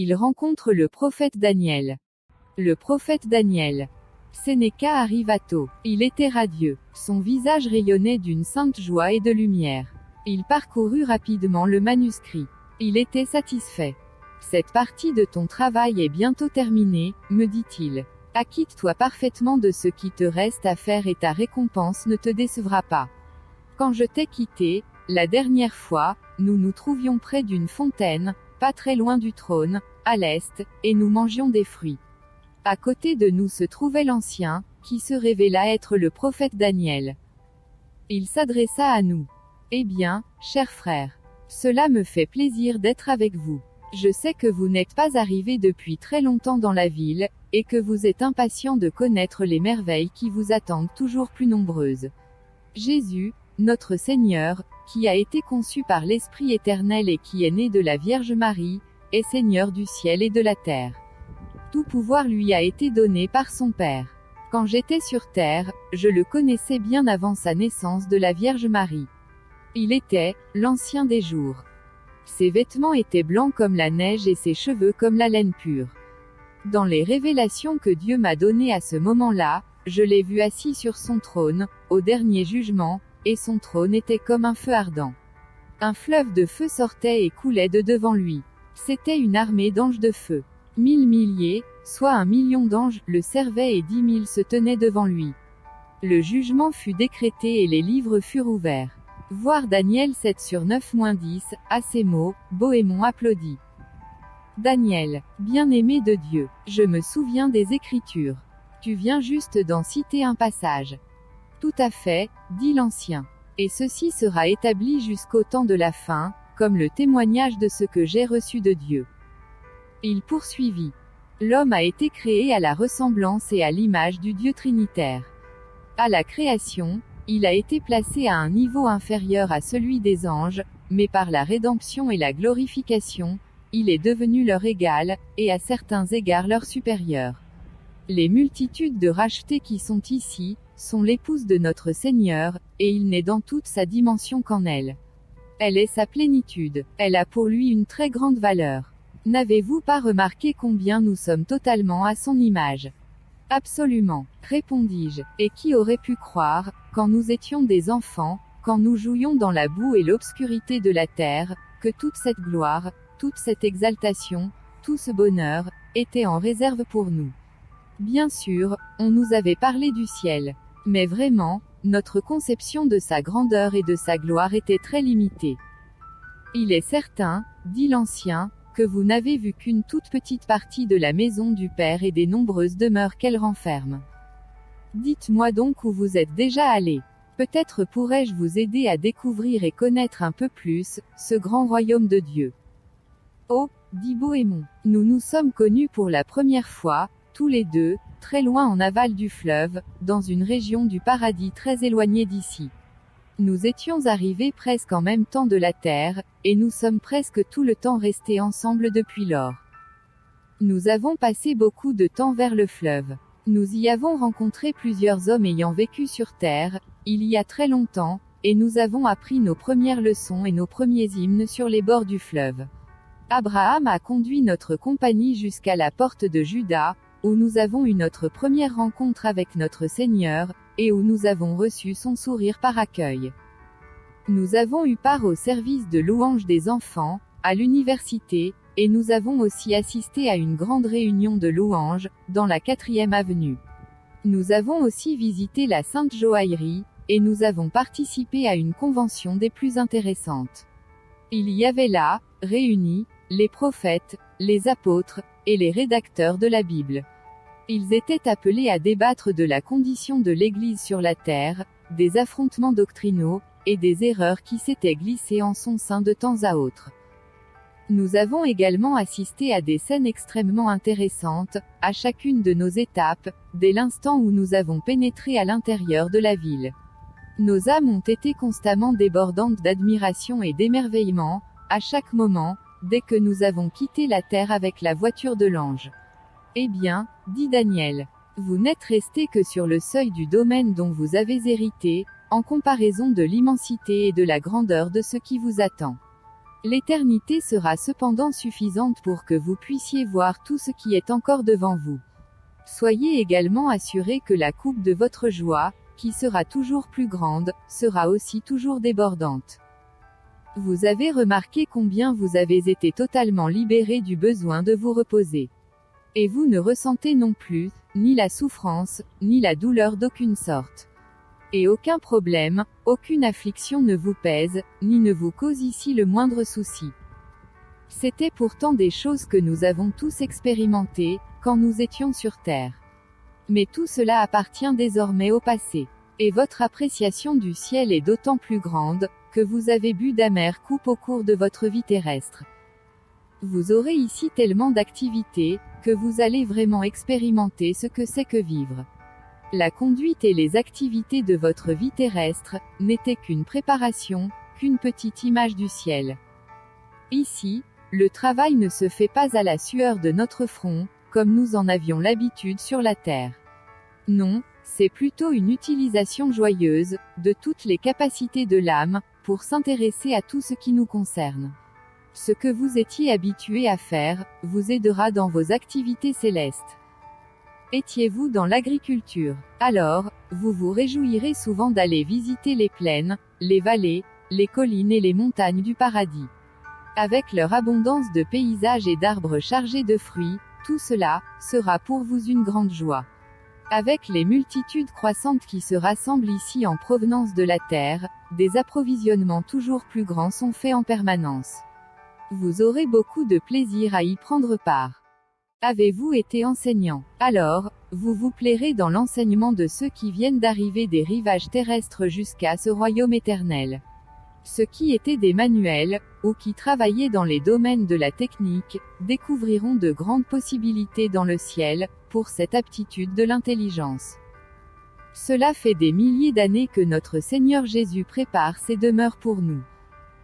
Il rencontre le prophète Daniel. Le prophète Daniel. Sénéca arriva tôt. Il était radieux. Son visage rayonnait d'une sainte joie et de lumière. Il parcourut rapidement le manuscrit. Il était satisfait. Cette partie de ton travail est bientôt terminée, me dit-il. Acquitte-toi parfaitement de ce qui te reste à faire et ta récompense ne te décevra pas. Quand je t'ai quitté, la dernière fois, nous nous trouvions près d'une fontaine, pas très loin du trône, à l'est, et nous mangions des fruits. À côté de nous se trouvait l'Ancien, qui se révéla être le prophète Daniel. Il s'adressa à nous. Eh bien, chers frères, cela me fait plaisir d'être avec vous. Je sais que vous n'êtes pas arrivés depuis très longtemps dans la ville, et que vous êtes impatients de connaître les merveilles qui vous attendent toujours plus nombreuses. Jésus, notre Seigneur, qui a été conçu par l'Esprit éternel et qui est né de la Vierge Marie, est Seigneur du ciel et de la terre. Tout pouvoir lui a été donné par son Père. Quand j'étais sur terre, je le connaissais bien avant sa naissance de la Vierge Marie. Il était l'Ancien des jours. Ses vêtements étaient blancs comme la neige et ses cheveux comme la laine pure. Dans les révélations que Dieu m'a données à ce moment-là, je l'ai vu assis sur son trône, au dernier jugement, et son trône était comme un feu ardent. Un fleuve de feu sortait et coulait de devant lui. C'était une armée d'anges de feu. 1000 milliers, soit 1 million d'anges, le servaient et 10 000 se tenaient devant lui. Le jugement fut décrété et les livres furent ouverts. Voir Daniel 7/9-10, à ces mots, Bohémond applaudit. Daniel, bien-aimé de Dieu, je me souviens des Écritures. Tu viens juste d'en citer un passage. Tout à fait, dit l'Ancien. Et ceci sera établi jusqu'au temps de la fin, comme le témoignage de ce que j'ai reçu de Dieu. Il poursuivit. L'homme a été créé à la ressemblance et à l'image du Dieu trinitaire. À la création, il a été placé à un niveau inférieur à celui des anges, mais par la rédemption et la glorification, il est devenu leur égal, et à certains égards leur supérieur. Les multitudes de rachetés qui sont ici, sont l'épouse de notre Seigneur, et il n'est dans toute sa dimension qu'en elle. Elle est sa plénitude, elle a pour lui une très grande valeur. N'avez-vous pas remarqué combien nous sommes totalement à son image? Absolument, répondis-je, et qui aurait pu croire, quand nous étions des enfants, quand nous jouions dans la boue et l'obscurité de la terre, que toute cette gloire, toute cette exaltation, tout ce bonheur, était en réserve pour nous. Bien sûr, on nous avait parlé du ciel. Mais vraiment, notre conception de sa grandeur et de sa gloire était très limitée. Il est certain, dit l'Ancien, que vous n'avez vu qu'une toute petite partie de la maison du Père et des nombreuses demeures qu'elle renferme. Dites-moi donc où vous êtes déjà allé. Peut-être pourrais-je vous aider à découvrir et connaître un peu plus, ce grand royaume de Dieu. Oh, dit Bohémond, nous nous sommes connus pour la première fois, tous les deux, très loin en aval du fleuve, dans une région du paradis très éloignée d'ici. Nous étions arrivés presque en même temps de la terre, et nous sommes presque tout le temps restés ensemble depuis lors. Nous avons passé beaucoup de temps vers le fleuve. Nous y avons rencontré plusieurs hommes ayant vécu sur terre, il y a très longtemps, et nous avons appris nos premières leçons et nos premiers hymnes sur les bords du fleuve. Abraham a conduit notre compagnie jusqu'à la porte de Juda, où nous avons eu notre première rencontre avec notre Seigneur, et où nous avons reçu son sourire par accueil. Nous avons eu part au service de louange des enfants, à l'université, et nous avons aussi assisté à une grande réunion de louanges, dans la 4e avenue. Nous avons aussi visité la Sainte Joaillerie, et nous avons participé à une convention des plus intéressantes. Il y avait là, réunis, les prophètes, les apôtres, et les rédacteurs de la Bible. Ils étaient appelés à débattre de la condition de l'Église sur la terre, des affrontements doctrinaux, et des erreurs qui s'étaient glissées en son sein de temps à autre. Nous avons également assisté à des scènes extrêmement intéressantes, à chacune de nos étapes, dès l'instant où nous avons pénétré à l'intérieur de la ville. Nos âmes ont été constamment débordantes d'admiration et d'émerveillement, à chaque moment, dès que nous avons quitté la terre avec la voiture de l'ange. Eh bien, dit Daniel, vous n'êtes resté que sur le seuil du domaine dont vous avez hérité, en comparaison de l'immensité et de la grandeur de ce qui vous attend. L'éternité sera cependant suffisante pour que vous puissiez voir tout ce qui est encore devant vous. Soyez également assurés que la coupe de votre joie, qui sera toujours plus grande, sera aussi toujours débordante. Vous avez remarqué combien vous avez été totalement libérés du besoin de vous reposer. Et vous ne ressentez non plus, ni la souffrance, ni la douleur d'aucune sorte. Et aucun problème, aucune affliction ne vous pèse, ni ne vous cause ici le moindre souci. C'était pourtant des choses que nous avons tous expérimentées, quand nous étions sur Terre. Mais tout cela appartient désormais au passé. Et votre appréciation du ciel est d'autant plus grande, que vous avez bu d'amères coupes au cours de votre vie terrestre. Vous aurez ici tellement d'activités, que vous allez vraiment expérimenter ce que c'est que vivre. La conduite et les activités de votre vie terrestre, n'étaient qu'une préparation, qu'une petite image du ciel. Ici, le travail ne se fait pas à la sueur de notre front, comme nous en avions l'habitude sur la terre. Non, c'est plutôt une utilisation joyeuse, de toutes les capacités de l'âme, pour s'intéresser à tout ce qui nous concerne. Ce que vous étiez habitué à faire, vous aidera dans vos activités célestes. Étiez-vous dans l'agriculture? Alors, vous vous réjouirez souvent d'aller visiter les plaines, les vallées, les collines et les montagnes du paradis. Avec leur abondance de paysages et d'arbres chargés de fruits, tout cela sera pour vous une grande joie. Avec les multitudes croissantes qui se rassemblent ici en provenance de la terre, des approvisionnements toujours plus grands sont faits en permanence. Vous aurez beaucoup de plaisir à y prendre part. Avez-vous été enseignant? Alors, vous vous plairez dans l'enseignement de ceux qui viennent d'arriver des rivages terrestres jusqu'à ce royaume éternel. Ceux qui étaient des manuels, ou qui travaillaient dans les domaines de la technique, découvriront de grandes possibilités dans le ciel, pour cette aptitude de l'intelligence. Cela fait des milliers d'années que notre Seigneur Jésus prépare ces demeures pour nous.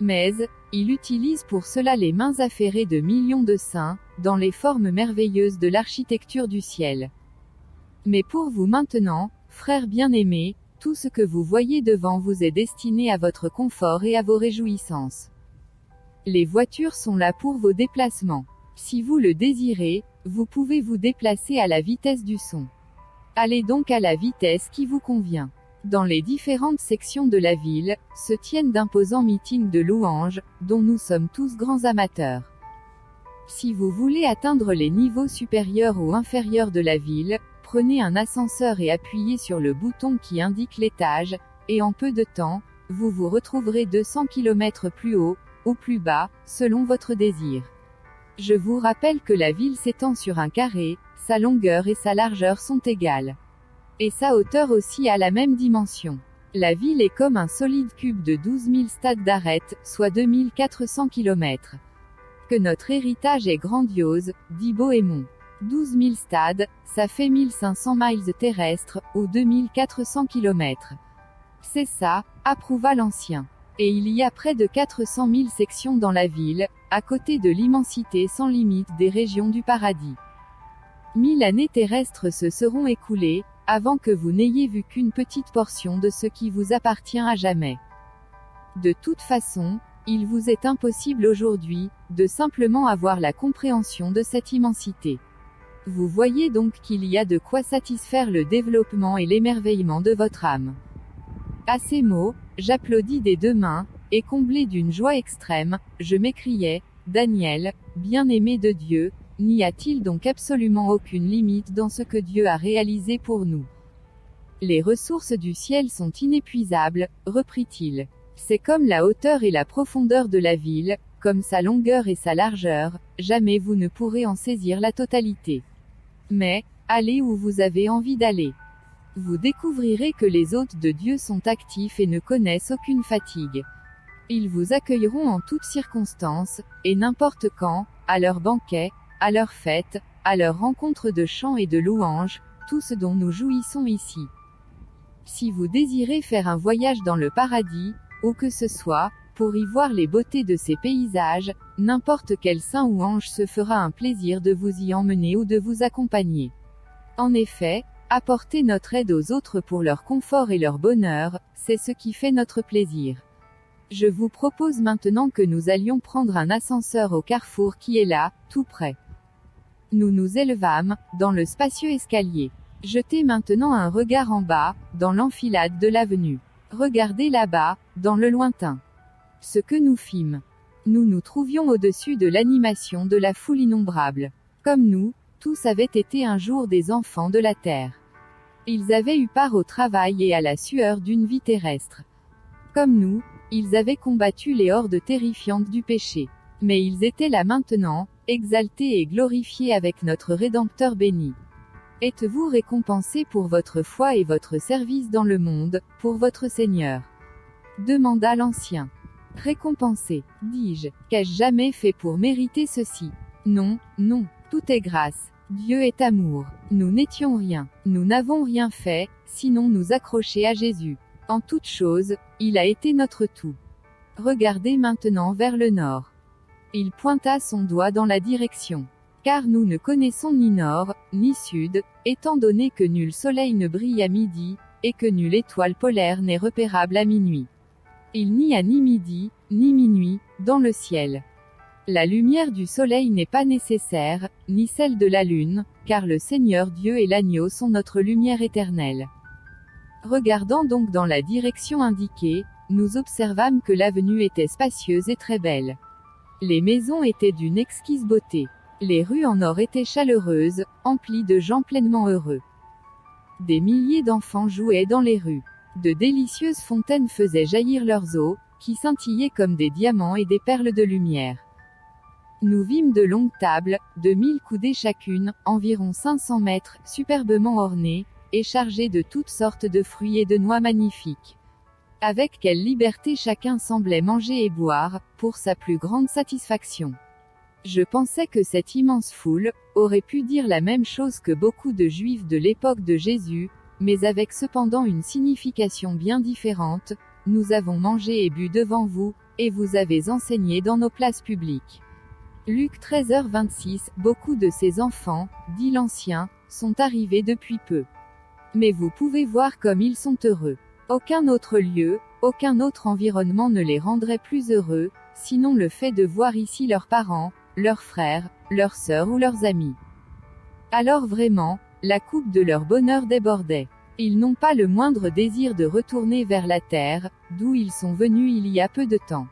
Mais, il utilise pour cela les mains affairées de millions de saints, dans les formes merveilleuses de l'architecture du ciel. Mais pour vous maintenant, frères bien-aimés, tout ce que vous voyez devant vous est destiné à votre confort et à vos réjouissances. Les voitures sont là pour vos déplacements. Si vous le désirez, vous pouvez vous déplacer à la vitesse du son. Allez donc à la vitesse qui vous convient. Dans les différentes sections de la ville, se tiennent d'imposants meetings de louanges, dont nous sommes tous grands amateurs. Si vous voulez atteindre les niveaux supérieurs ou inférieurs de la ville, prenez un ascenseur et appuyez sur le bouton qui indique l'étage, et en peu de temps, vous vous retrouverez 200 km plus haut, ou plus bas, selon votre désir. Je vous rappelle que la ville s'étend sur un carré, sa longueur et sa largeur sont égales. Et sa hauteur aussi a la même dimension. La ville est comme un solide cube de 12 000 stades d'arêtes, soit 2400 km. Que notre héritage est grandiose, dit Bohémond. 12 000 stades, ça fait 1500 miles terrestres, ou 2400 km. C'est ça, approuva l'ancien. Et il y a près de 400 000 sections dans la ville, à côté de l'immensité sans limite des régions du paradis. 1000 années terrestres se seront écoulées, avant que vous n'ayez vu qu'une petite portion de ce qui vous appartient à jamais. De toute façon, il vous est impossible aujourd'hui, de simplement avoir la compréhension de cette immensité. Vous voyez donc qu'il y a de quoi satisfaire le développement et l'émerveillement de votre âme. À ces mots, j'applaudis des deux mains, et comblé d'une joie extrême, je m'écriai, Daniel, bien-aimé de Dieu, n'y a-t-il donc absolument aucune limite dans ce que Dieu a réalisé pour nous? Les ressources du ciel sont inépuisables, reprit-il. C'est comme la hauteur et la profondeur de la ville, comme sa longueur et sa largeur, jamais vous ne pourrez en saisir la totalité. Mais, allez où vous avez envie d'aller. Vous découvrirez que les hôtes de Dieu sont actifs et ne connaissent aucune fatigue. Ils vous accueilleront en toutes circonstances, et n'importe quand, à leurs banquets, à leurs fêtes, à leurs rencontres de chants et de louanges, tout ce dont nous jouissons ici. Si vous désirez faire un voyage dans le paradis, où que ce soit, pour y voir les beautés de ces paysages, n'importe quel saint ou ange se fera un plaisir de vous y emmener ou de vous accompagner. En effet, apporter notre aide aux autres pour leur confort et leur bonheur, c'est ce qui fait notre plaisir. Je vous propose maintenant que nous allions prendre un ascenseur au carrefour qui est là, tout près. Nous nous élevâmes, dans le spacieux escalier. Jetez maintenant un regard en bas, dans l'enfilade de l'avenue. Regardez là-bas, dans le lointain. Ce que nous fîmes. Nous nous trouvions au-dessus de l'animation de la foule innombrable. Comme nous, tous avaient été un jour des enfants de la terre. Ils avaient eu part au travail et à la sueur d'une vie terrestre. Comme nous, ils avaient combattu les hordes terrifiantes du péché. Mais ils étaient là maintenant, exaltés et glorifiés avec notre Rédempteur béni. Êtes-vous récompensés pour votre foi et votre service dans le monde, pour votre Seigneur? Demanda l'ancien. Récompensé, dis-je, qu'ai-je jamais fait pour mériter ceci? Non, non, tout est grâce. Dieu est amour. Nous n'étions rien, nous n'avons rien fait, sinon nous accrocher à Jésus. En toute chose, il a été notre tout. Regardez maintenant vers le nord. Il pointa son doigt dans la direction. Car nous ne connaissons ni nord, ni sud, étant donné que nul soleil ne brille à midi, et que nulle étoile polaire n'est repérable à minuit. Il n'y a ni midi, ni minuit, dans le ciel. La lumière du soleil n'est pas nécessaire, ni celle de la lune, car le Seigneur Dieu et l'agneau sont notre lumière éternelle. Regardant donc dans la direction indiquée, nous observâmes que l'avenue était spacieuse et très belle. Les maisons étaient d'une exquise beauté. Les rues en or étaient chaleureuses, emplies de gens pleinement heureux. Des milliers d'enfants jouaient dans les rues. De délicieuses fontaines faisaient jaillir leurs eaux, qui scintillaient comme des diamants et des perles de lumière. Nous vîmes de longues tables, de 1000 coudées chacune, environ 500 mètres, superbement ornées, et chargées de toutes sortes de fruits et de noix magnifiques. Avec quelle liberté chacun semblait manger et boire, pour sa plus grande satisfaction. Je pensais que cette immense foule aurait pu dire la même chose que beaucoup de Juifs de l'époque de Jésus, mais avec cependant une signification bien différente. Nous avons mangé et bu devant vous, et vous avez enseigné dans nos places publiques. Luc 13h26. Beaucoup de ces enfants, dit l'ancien, sont arrivés depuis peu. Mais vous pouvez voir comme ils sont heureux. Aucun autre lieu, aucun autre environnement ne les rendrait plus heureux, sinon le fait de voir ici leurs parents, leurs frères, leurs sœurs ou leurs amis. Alors vraiment, la coupe de leur bonheur débordait. Ils n'ont pas le moindre désir de retourner vers la terre, d'où ils sont venus il y a peu de temps.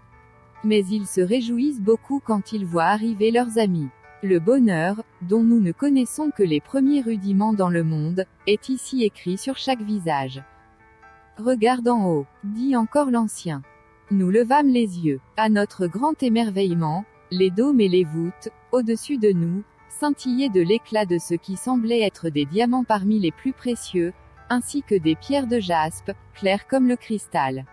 Mais ils se réjouissent beaucoup quand ils voient arriver leurs amis. Le bonheur, dont nous ne connaissons que les premiers rudiments dans le monde, est ici écrit sur chaque visage. Regarde en haut, dit encore l'ancien. Nous levâmes les yeux. À notre grand émerveillement, les dômes et les voûtes, au-dessus de nous, scintillaient de l'éclat de ce qui semblait être des diamants parmi les plus précieux, ainsi que des pierres de jaspe, claires comme le cristal.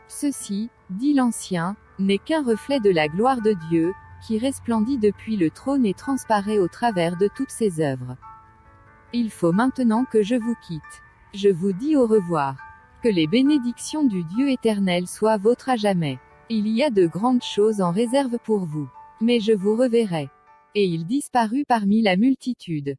Ceci, dit l'ancien, n'est qu'un reflet de la gloire de Dieu, qui resplendit depuis le trône et transparaît au travers de toutes ses œuvres. Il faut maintenant que je vous quitte. Je vous dis au revoir. Que les bénédictions du Dieu éternel soient vôtres à jamais. Il y a de grandes choses en réserve pour vous. Mais je vous reverrai. Et il disparut parmi la multitude.